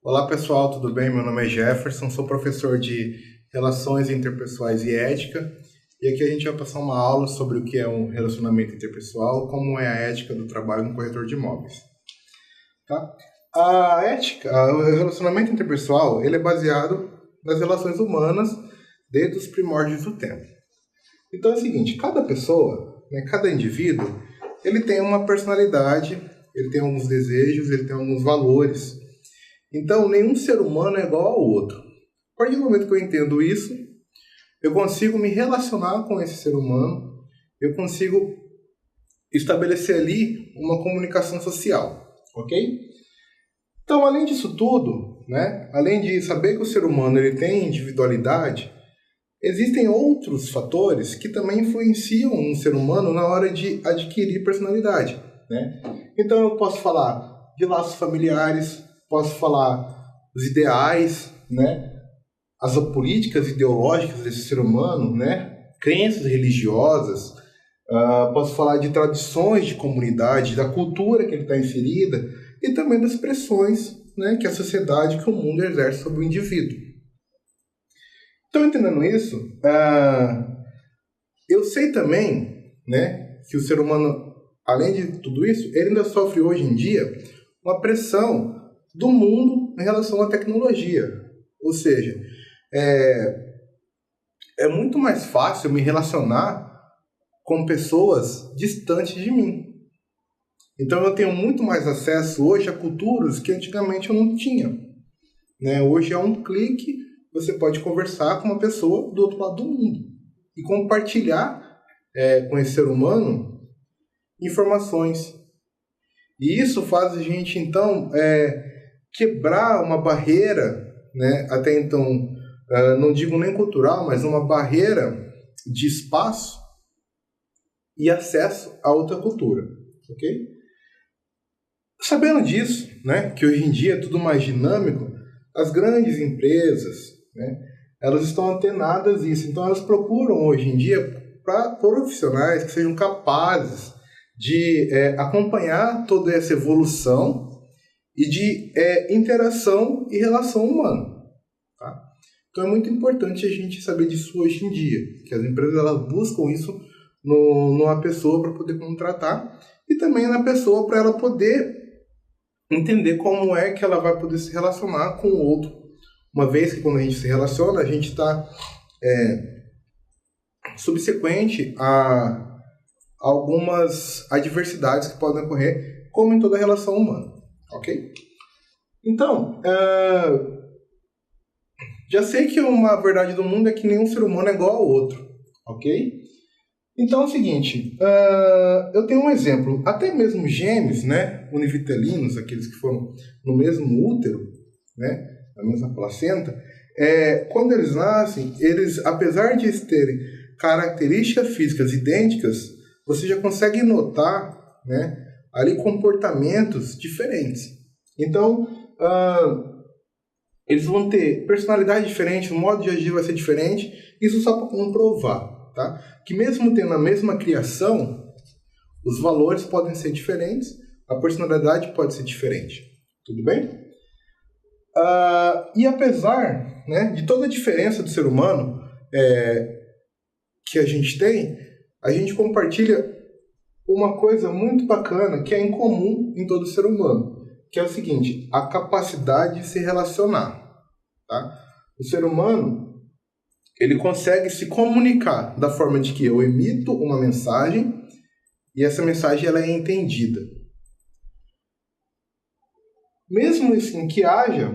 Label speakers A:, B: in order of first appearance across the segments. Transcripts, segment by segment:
A: Olá pessoal, tudo bem? Meu nome é Jefferson, sou professor de Relações Interpessoais e Ética e aqui a gente vai passar uma aula sobre o que é um relacionamento interpessoal, como é a ética do trabalho no corretor de imóveis. Tá? O relacionamento interpessoal, ele é baseado nas relações humanas desde os primórdios do tempo. Então é o seguinte, cada pessoa, cada indivíduo, ele tem uma personalidade, ele tem alguns desejos, ele tem alguns valores. Então, nenhum ser humano é igual ao outro. A partir do momento que eu entendo isso, eu consigo me relacionar com esse ser humano, eu consigo estabelecer ali uma comunicação social, ok? Então, além disso tudo, além de saber que o ser humano ele tem individualidade, existem outros fatores que também influenciam um ser humano na hora de adquirir personalidade, Então, eu posso falar de laços familiares, posso falar dos ideais, as políticas ideológicas desse ser humano, crenças religiosas, posso falar de tradições de comunidade, da cultura que ele está inserida e também das pressões que a sociedade, que o mundo exerce sobre o indivíduo. Então, entendendo isso, eu sei também que o ser humano, além de tudo isso, ele ainda sofre hoje em dia uma pressão do mundo em relação à tecnologia. Ou seja, é muito mais fácil me relacionar com pessoas distantes de mim. Então eu tenho muito mais acesso hoje a culturas que antigamente eu não tinha. Hoje é um clique, você pode conversar com uma pessoa do outro lado do mundo e compartilhar com esse ser humano informações. E isso faz a gente, então, quebrar uma barreira, até então, não digo nem cultural, mas uma barreira de espaço e acesso a outra cultura, ok? Sabendo disso, que hoje em dia é tudo mais dinâmico, as grandes empresas, elas estão antenadas nisso, então elas procuram hoje em dia para profissionais que sejam capazes de acompanhar toda essa evolução e de interação e relação humana. Tá? Então é muito importante a gente saber disso hoje em dia, que as empresas elas buscam isso numa pessoa para poder contratar e também na pessoa para ela poder entender como é que ela vai poder se relacionar com o outro. Uma vez que quando a gente se relaciona, a gente está subsequente a algumas adversidades que podem ocorrer, como em toda relação humana, ok? Então, já sei que uma verdade do mundo é que nenhum ser humano é igual ao outro, ok? Então é o seguinte, eu tenho um exemplo, até mesmo gêmeos, univitelinos, aqueles que foram no mesmo útero, na mesma placenta, quando eles nascem, eles, apesar de eles terem características físicas idênticas, você já consegue notar, ali comportamentos diferentes. Então, eles vão ter personalidade diferente, o modo de agir vai ser diferente, isso só para comprovar, tá? Que mesmo tendo a mesma criação, os valores podem ser diferentes, a personalidade pode ser diferente, tudo bem? E apesar de toda a diferença do ser humano que a gente compartilha uma coisa muito bacana que é incomum em todo ser humano, que é o seguinte, a capacidade de se relacionar. Tá? O ser humano, ele consegue se comunicar da forma de que eu emito uma mensagem e essa mensagem ela é entendida. Mesmo assim que haja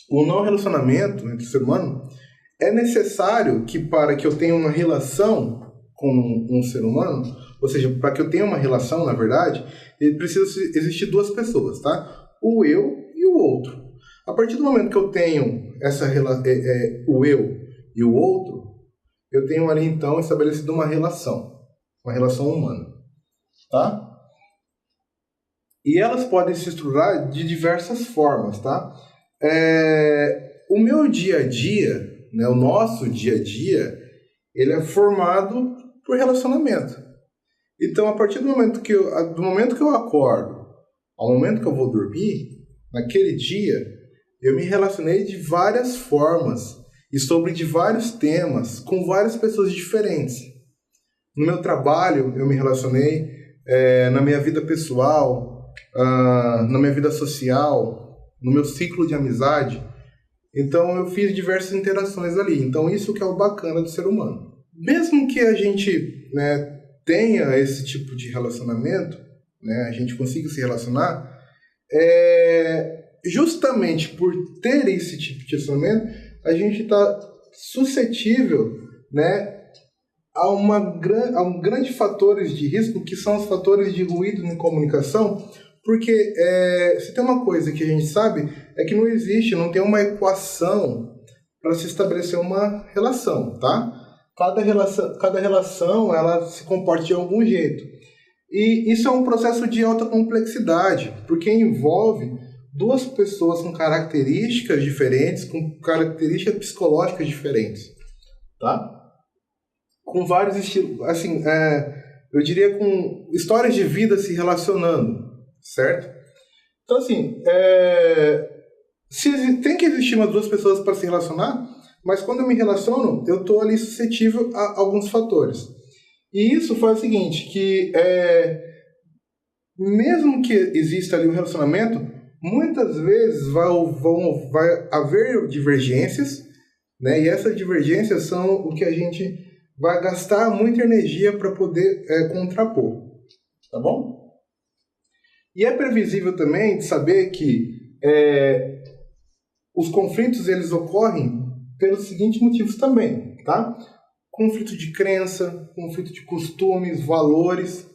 A: o não relacionamento entre o ser humano, é necessário que para que eu tenha uma relação com um ser humano, ou seja, para que eu tenha uma relação, na verdade, precisa existir duas pessoas, tá? O eu e o outro. A partir do momento que eu tenho o eu e o outro, eu tenho ali, então, estabelecido uma relação humana, tá? E elas podem se estruturar de diversas formas, tá? O meu dia a dia, o nosso dia a dia, ele é formado por relacionamento. Então, a partir do momento que eu acordo ao momento que eu vou dormir, naquele dia, eu me relacionei de várias formas e sobre de vários temas com várias pessoas diferentes. No meu trabalho, eu me relacionei, na minha vida pessoal, na minha vida social, no meu ciclo de amizade. Então, eu fiz diversas interações ali. Então, isso que é o bacana do ser humano. Mesmo que a gente, né, tenha esse tipo de relacionamento, né, a gente consiga se relacionar, justamente por ter esse tipo de relacionamento, a gente está suscetível, né, a um grande fatores de risco, que são os fatores de ruído em comunicação, porque se tem uma coisa que a gente sabe, é que não tem uma equação para se estabelecer uma relação, tá? Cada relação ela se comporta de algum jeito. E isso é um processo de alta complexidade, porque envolve duas pessoas com características diferentes, com características psicológicas diferentes, tá? Com vários estilos, assim, eu diria com histórias de vida se relacionando, certo? Então, assim, tem que existir umas duas pessoas para se relacionar, mas quando eu me relaciono, eu estou ali suscetível a alguns fatores. E isso faz o seguinte, que mesmo que exista ali um relacionamento, muitas vezes vai haver divergências, né? E essas divergências são o que a gente vai gastar muita energia para poder contrapor, tá bom? E é previsível também de saber que os conflitos eles ocorrem pelos seguintes motivos também, tá? Conflito de crença, conflito de costumes, valores,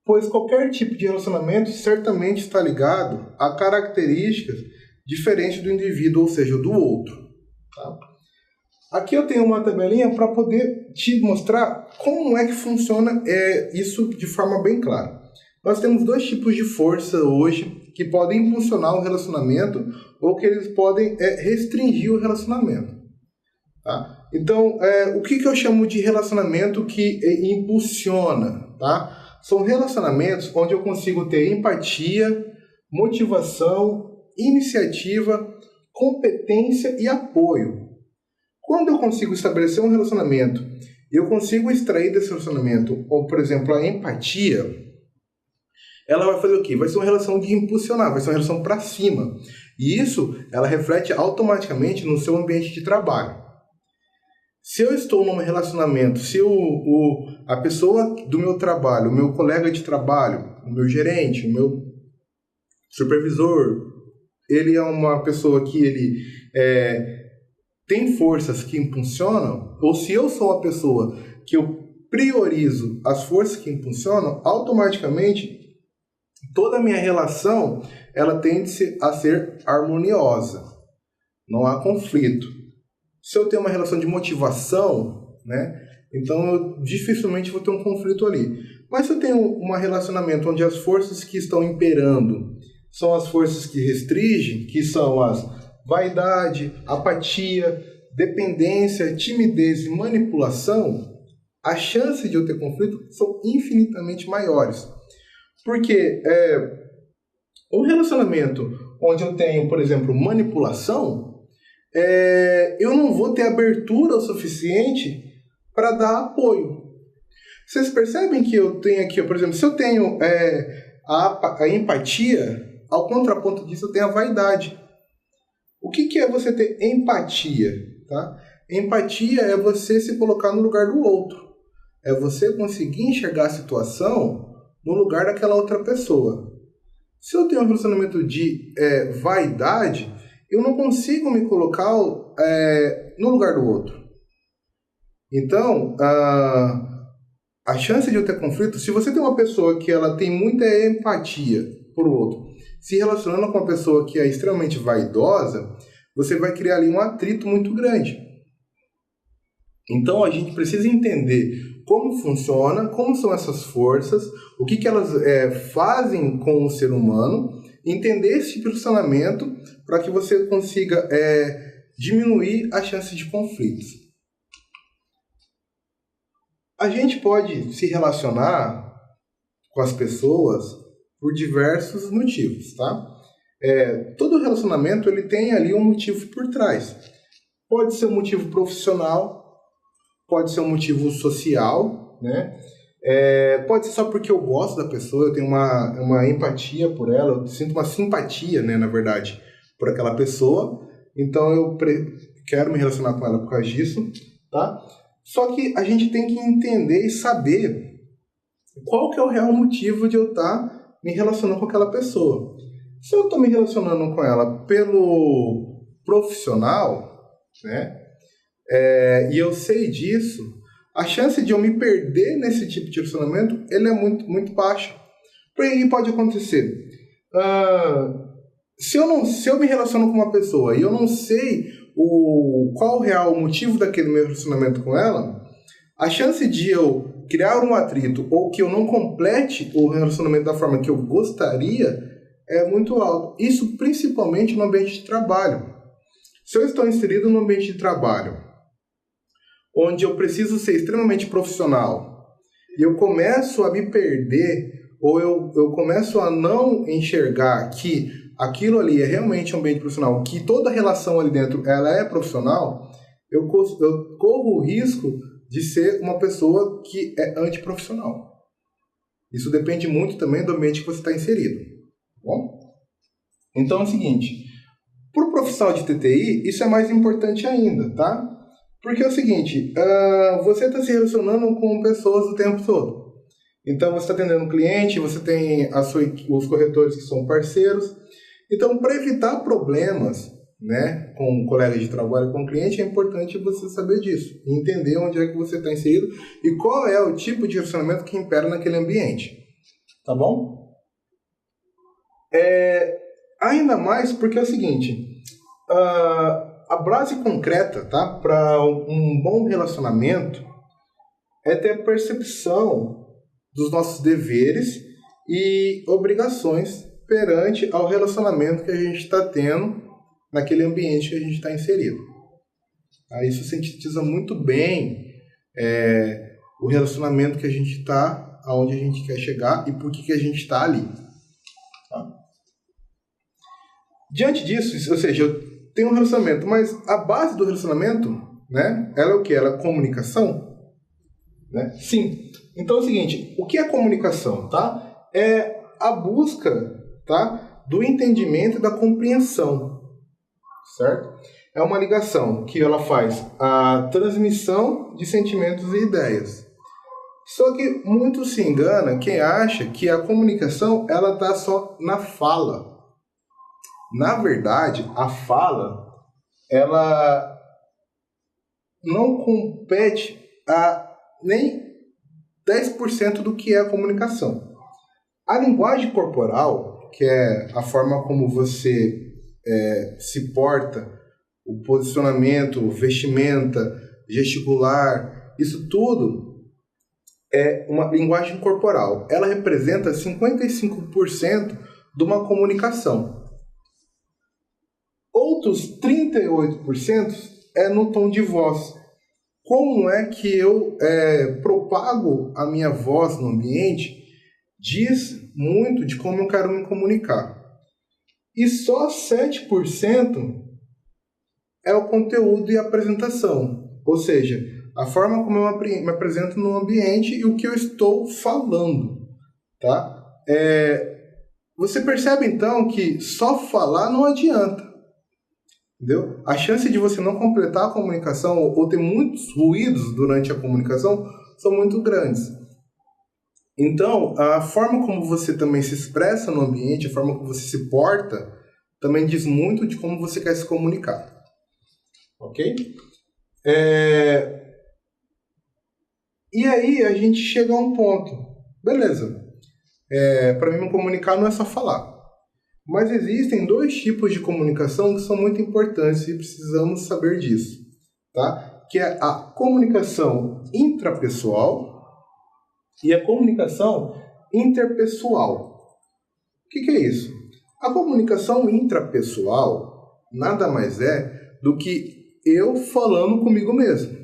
A: pois qualquer tipo de relacionamento certamente está ligado a características diferentes do indivíduo, ou seja, do outro, tá? Aqui eu tenho uma tabelinha para poder te mostrar como é que funciona isso de forma bem clara. Nós temos dois tipos de força hoje que podem impulsionar o relacionamento ou que eles podem restringir o relacionamento. Tá? Então, o que eu chamo de relacionamento que impulsiona? Tá? São relacionamentos onde eu consigo ter empatia, motivação, iniciativa, competência e apoio. Quando eu consigo estabelecer um relacionamento, eu consigo extrair desse relacionamento, ou, por exemplo, a empatia, ela vai fazer o quê? Vai ser uma relação de impulsionar, vai ser uma relação para cima. E isso, ela reflete automaticamente no seu ambiente de trabalho. Se eu estou num relacionamento, se a pessoa do meu trabalho, o meu colega de trabalho, o meu gerente, o meu supervisor, ele é uma pessoa que ele tem forças que impulsionam, ou se eu sou a pessoa que eu priorizo as forças que impulsionam, automaticamente toda a minha relação ela tende a ser harmoniosa. Não há conflito. Se eu tenho uma relação de motivação, né, então eu dificilmente vou ter um conflito ali. Mas se eu tenho um relacionamento onde as forças que estão imperando são as forças que restringem, que são as vaidade, apatia, dependência, timidez e manipulação, as chances de eu ter conflito são infinitamente maiores. Porque um relacionamento onde eu tenho, por exemplo, manipulação, eu não vou ter abertura o suficiente para dar apoio. Vocês percebem que eu tenho aqui, por exemplo, se eu tenho a empatia, ao contraponto disso eu tenho a vaidade. O que é você ter empatia? Tá? Empatia é você se colocar no lugar do outro. É você conseguir enxergar a situação no lugar daquela outra pessoa. Se eu tenho um relacionamento de vaidade, eu não consigo me colocar no lugar do outro. Então, a chance de eu ter conflito, se você tem uma pessoa que ela tem muita empatia por outro, se relacionando com uma pessoa que é extremamente vaidosa, você vai criar ali um atrito muito grande. Então, a gente precisa entender como funciona, como são essas forças, o que elas fazem com o ser humano, entender esse relacionamento para que você consiga diminuir a chance de conflitos. A gente pode se relacionar com as pessoas por diversos motivos, tá? todo relacionamento ele tem ali um motivo por trás. Pode ser um motivo profissional, pode ser um motivo social, né? Pode ser só porque eu gosto da pessoa, eu tenho uma empatia por ela, eu sinto uma simpatia, né, na verdade, por aquela pessoa. Então eu quero me relacionar com ela por causa disso, tá? Só que a gente tem que entender e saber qual que é o real motivo de eu estar me relacionando com aquela pessoa. Se eu estou me relacionando com ela pelo profissional, né, e eu sei disso, a chance de eu me perder nesse tipo de relacionamento ele é muito, muito baixa. Por aí pode acontecer. Se eu me relaciono com uma pessoa e eu não sei qual o real motivo daquele meu relacionamento com ela, a chance de eu criar um atrito ou que eu não complete o relacionamento da forma que eu gostaria é muito alto. Isso principalmente no ambiente de trabalho. Se eu estou inserido no ambiente de trabalho, onde eu preciso ser extremamente profissional, e eu começo a me perder, ou eu começo a não enxergar que aquilo ali é realmente um ambiente profissional, que toda relação ali dentro ela é profissional, eu corro o risco de ser uma pessoa que é antiprofissional. Isso depende muito também do ambiente que você está inserido. Tá bom? Então é o seguinte, para o profissional de TTI, isso é mais importante ainda, tá? Porque é o seguinte, você está se relacionando com pessoas o tempo todo. Então você está atendendo um cliente, você tem os corretores que são parceiros. Então, para evitar problemas, né, com colegas de trabalho, com cliente, é importante você saber disso, entender onde é que você está inserido e qual é o tipo de relacionamento que impera naquele ambiente, tá bom? Ainda mais porque é o seguinte, a base concreta, tá, para um bom relacionamento é ter a percepção dos nossos deveres e obrigações perante ao relacionamento que a gente está tendo naquele ambiente que a gente está inserido. Isso sintetiza muito bem o relacionamento que a gente está, aonde a gente quer chegar e por que a gente está ali. Tá? Diante disso, ou seja, eu tenho um relacionamento, mas a base do relacionamento, né, ela é o quê? Ela é comunicação? Né? Sim. Então é o seguinte, o que é comunicação? Tá? É a busca, tá, do entendimento e da compreensão, certo? É uma ligação que ela faz a transmissão de sentimentos e ideias. Só que muito se engana quem acha que a comunicação ela está só na fala. Na verdade, a fala ela não compete a nem 10% do que é a comunicação. A linguagem corporal, que é a forma como você se porta, o posicionamento, vestimenta, gesticular, isso tudo é uma linguagem corporal. Ela representa 55% de uma comunicação. Outros 38% é no tom de voz. Como é que eu propago a minha voz no ambiente diz muito de como eu quero me comunicar. E só 7% é o conteúdo e a apresentação. Ou seja, a forma como eu me apresento no ambiente e o que eu estou falando. Tá? Você percebe então que só falar não adianta. Entendeu? A chance de você não completar a comunicação ou ter muitos ruídos durante a comunicação são muito grandes. Então, a forma como você também se expressa no ambiente, a forma como você se porta, também diz muito de como você quer se comunicar. Ok? E aí a gente chega a um ponto. Beleza. Para mim me comunicar não é só falar. Mas existem dois tipos de comunicação que são muito importantes e precisamos saber disso. Tá? Que é a comunicação intrapessoal e a comunicação interpessoal. O que é isso? A comunicação intrapessoal nada mais é do que eu falando comigo mesmo.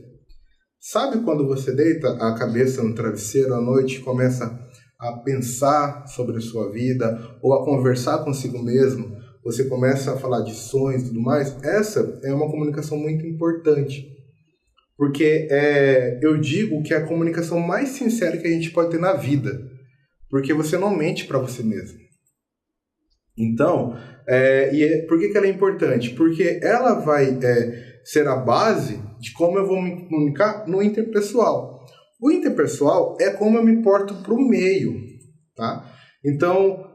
A: Sabe quando você deita a cabeça no travesseiro à noite e começa a pensar sobre a sua vida ou a conversar consigo mesmo você começa a falar de sonhos e tudo mais, essa é uma comunicação muito importante. Porque eu digo que é a comunicação mais sincera que a gente pode ter na vida. Porque você não mente para você mesmo. Então, por que ela é importante? Porque ela vai ser a base de como eu vou me comunicar no interpessoal. O interpessoal é como eu me porto para o meio. Tá? Então,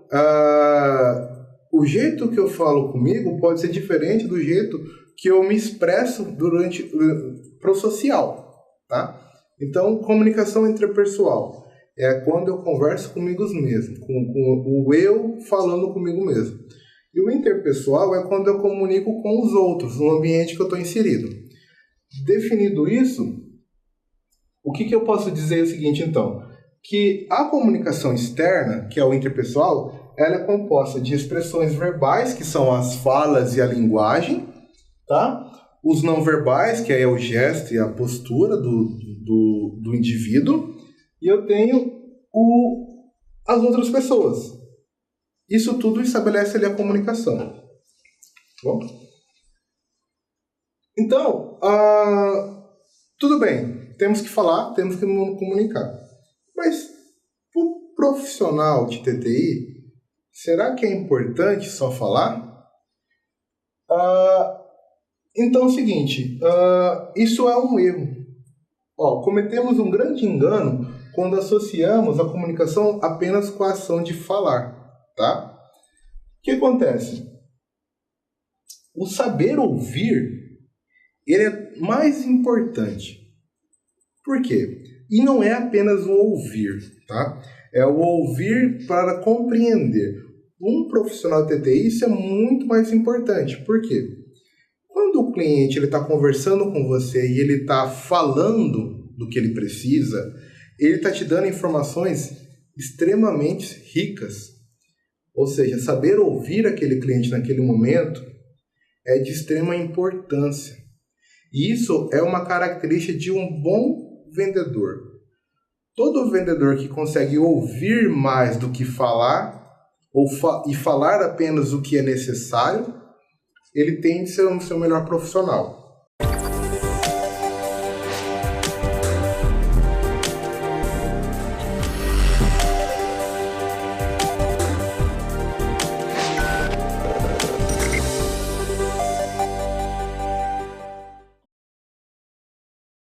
A: o jeito que eu falo comigo pode ser diferente do jeito que eu me expresso pro social, tá? Então, comunicação interpessoal é quando eu converso comigo mesmo, com o eu falando comigo mesmo. E o interpessoal é quando eu comunico com os outros, no ambiente que eu estou inserido. Definido isso, o que eu posso dizer é o seguinte, então, que a comunicação externa, que é o interpessoal, ela é composta de expressões verbais, que são as falas e a linguagem, tá? Os não verbais, que é o gesto e a postura do indivíduo, e eu tenho as outras pessoas. Isso tudo estabelece ali a comunicação. Bom? Então, tudo bem, temos que falar, temos que comunicar. Mas, para o profissional de TTI, será que é importante só falar? Então é o seguinte, isso é um erro. Cometemos um grande engano quando associamos a comunicação apenas com a ação de falar, tá? O que acontece? O saber ouvir, ele é mais importante. Por quê? E não é apenas o ouvir, tá? É o ouvir para compreender. Um profissional de TTI, isso é muito mais importante. Por quê? Quando o cliente está conversando com você e ele está falando do que ele precisa, ele está te dando informações extremamente ricas. Ou seja, saber ouvir aquele cliente naquele momento é de extrema importância. E isso é uma característica de um bom vendedor. Todo vendedor que consegue ouvir mais do que falar, e falar apenas o que é necessário, ele tem de ser o seu melhor profissional.